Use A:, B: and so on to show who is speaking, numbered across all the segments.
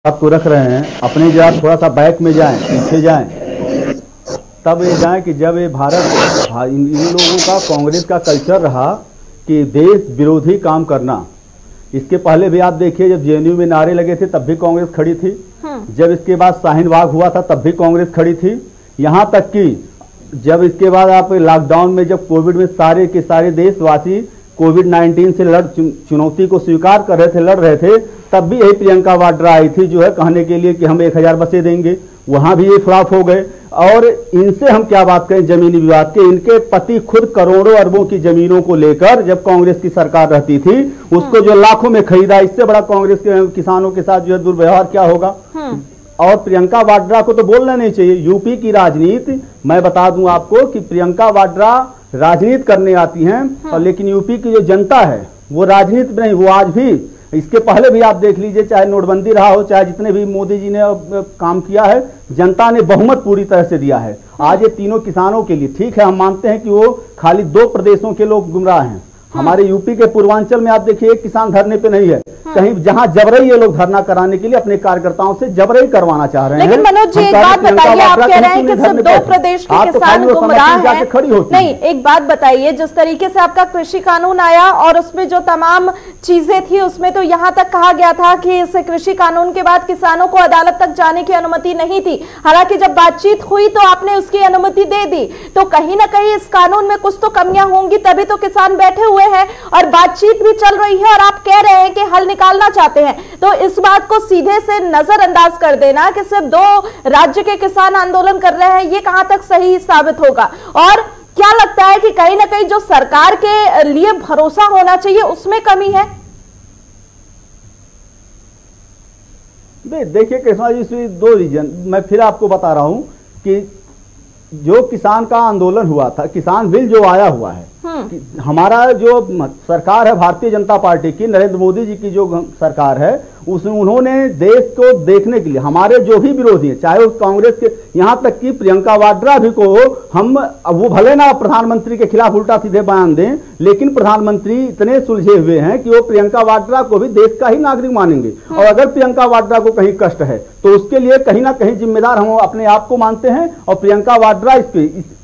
A: आपको रख रहे हैं अपने जरा थोड़ा सा बैक में जाएं, पीछे जाएं, तब ये जाएं कि जब ये भारत इन लोगों का कांग्रेस का कल्चर रहा कि देश विरोधी काम करना। इसके पहले भी आप देखिए जब जेएनयू में नारे लगे थे तब भी कांग्रेस खड़ी थी, जब इसके बाद शाहीन बाग हुआ था तब भी कांग्रेस खड़ी थी, यहाँ तक कि जब इसके बाद आप लॉकडाउन में जब कोविड में सारे के सारे देशवासी कोविड-19 से चुनौती को स्वीकार कर रहे थे, लड़ रहे थे, तब भी यही प्रियंका वाड्रा आई थी जो है कहने के लिए कि हम 1000 बसें देंगे। वहां भी ये फ्लॉप हो गए। और इनसे हम क्या बात करें जमीनी विवाद के, इनके पति खुद करोड़ों अरबों की जमीनों को लेकर जब कांग्रेस की सरकार रहती थी उसको जो लाखों में खरीदा, इससे बड़ा कांग्रेस के किसानों के साथ जो है दुर्व्यवहार क्या होगा। और प्रियंका वाड्रा को तो बोलना नहीं चाहिए। यूपी की राजनीति मैं बता दूं आपको कि प्रियंका वाड्रा राजनीति करने आती हैं, और लेकिन यूपी की जो जनता है वो राजनीति में नहीं, वो आज भी, इसके पहले भी आप देख लीजिए, चाहे नोटबंदी रहा हो, चाहे जितने भी मोदी जी ने काम किया है, जनता ने बहुमत पूरी तरह से दिया है। आज ये तीनों किसानों के लिए, ठीक है हम मानते हैं कि वो खाली 2 प्रदेशों के लोग गुमराह हैं। हमारे यूपी के पूर्वांचल में आप देखिए एक किसान धरने पे नहीं है, कहीं जहां जबरई ये लोग धरना कराने के लिए अपने कार्यकर्ताओं से जबरई करवाना चाह रहे हैं।
B: लेकिन मनोज जी एक बात बताइए, आप कह रहे हैं कि सिर्फ 2 प्रदेश के किसान गुमराह हैं। नहीं, एक बात बताइए, जिस तरीके से आपका कृषि कानून आया और उसमें जो तमाम चीजें थी उसमें तो यहाँ तक कहा गया था कि इस कृषि कानून के बाद किसानों को अदालत तक जाने की अनुमति नहीं थी। हालांकि जब बातचीत हुई तो आपने उसकी अनुमति दे दी। तो कहीं ना कहीं इस कानून में कुछ तो कमियां होंगी, तभी तो किसान बैठे हुए हैं और बातचीत भी चल रही है और आप कह रहे हैं कि हल निकालना चाहते हैं। तो इस बात को सीधे से नजरअंदाज कर देना कि सिर्फ 2 राज्य के किसान आंदोलन कर रहे हैं, ये कहां तक सही साबित होगा। और क्या लगता है कि कहीं ना कहीं जो सरकार के लिए भरोसा होना चाहिए उसमें कमी है?
A: देखिए कृष्णा जी, 2 रीजन मैं फिर आपको बता रहा हूं कि जो किसान का आंदोलन हुआ था, किसान बिल जो आया हुआ है, हमारा जो सरकार है भारतीय जनता पार्टी की, नरेंद्र मोदी जी की जो सरकार है, उन्होंने देश को देखने के लिए हमारे जो भी विरोधी हैं, चाहे उस कांग्रेस के, यहां तक कि प्रियंका वाड्रा भी को हम, वो भले ना प्रधानमंत्री के खिलाफ उल्टा सीधे बयान दें, लेकिन प्रधानमंत्री इतने सुलझे हुए हैं कि वो प्रियंका वाड्रा को भी देश का ही नागरिक मानेंगे। और अगर प्रियंका वाड्रा को कहीं कष्ट है तो उसके लिए कहीं ना कहीं जिम्मेदार हम अपने आप को मानते हैं। और प्रियंका वाड्रा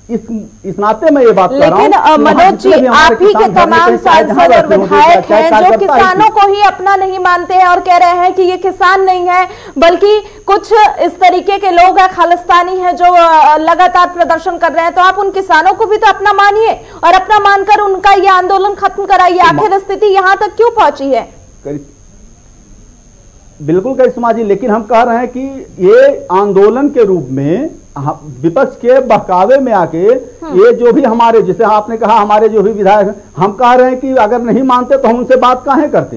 A: इस नाते में ये बात कर रहा हूं।
B: लेकिन मनोज जी, आप ही के तमाम सांसद और विधायक हैं जो किसानों को ही अपना नहीं मानते हैं और कह रहे हैं कि ये किसान नहीं है बल्कि कुछ इस तरीके के लोग हैं, खालिस्तानी हैं, जो लगातार प्रदर्शन कर रहे हैं। तो आप उन किसानों को भी तो अपना मानिए और अपना मानकर उनका ये आंदोलन खत्म कराइए। आखिर स्थिति यहाँ तक क्यों पहुंची है?
A: बिल्कुल करिश्मा जी, लेकिन हम कह रहे हैं कि ये आंदोलन के रूप में विपक्ष के बहकावे में आके ये जो भी हमारे, जैसे आपने कहा हमारे जो भी विधायक, हम कह रहे हैं कि अगर नहीं मानते तो हम उनसे बात काहे करते?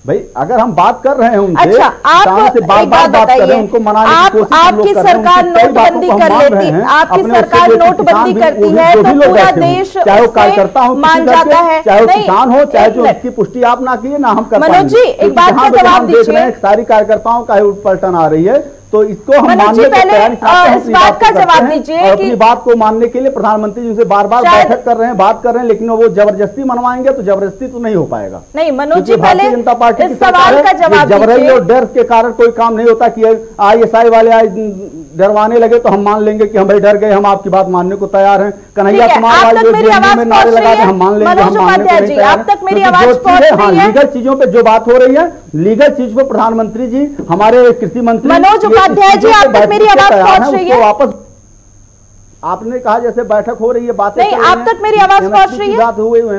A: भाई अगर हम बात कर रहे हैं उनसे,
B: अच्छा, आप
A: से बात कर रहे हैं, उनको मनाने की कोशिश
B: आपकी सरकार नोटबंदी कर लेती है, आपकी सरकार नोटबंदी करती है तो पूरा देश
A: चाहे वो कार्यकर्ता हो,
B: मान जाता है,
A: चाहे वो किसान हो, चाहे जो इसकी पुष्टि आप ना किए ना हम कर पाएंगे।
B: मनोज जी एक बात का जवाब दीजिए,
A: सारी कार्यकर्ताओं का उलट पलटन आ रही है, तो इसको हम मानने
B: इस बात का जवाब दीजिए कि
A: अपनी बात को मानने के लिए प्रधानमंत्री जी से बार-बार बैठक कर रहे हैं, बात कर रहे हैं, लेकिन वो जबरदस्ती मनवाएंगे तो जबरदस्ती तो नहीं हो पाएगा।
B: नहीं मनोज जी, पहले
A: जनता पार्टी
B: इस सवाल का जवाब
A: जबरदस्ती और डर के कारण कोई काम नहीं होता कि ISI वाले डरवाने लगे तो हम मान लेंगे कि हम भाई डर गए, हम आपकी बात मानने को तैयार हैं। कन्हैया कुमार में नारे लगा के हम मान लेंगे, हम मानने को नहीं तैयार। लीगल चीजों पे जो बात हो रही है, लीगल चीज पे प्रधानमंत्री जी, हमारे कृषि मंत्री
B: मनोज उपाध्याय जी, आप तक मेरी आवाज पहुंच रही है?
A: वापस आपने कहा जैसे बैठक हो रही है, बातें
B: नहीं, आप तक मेरी आवाज पहुंच रही है?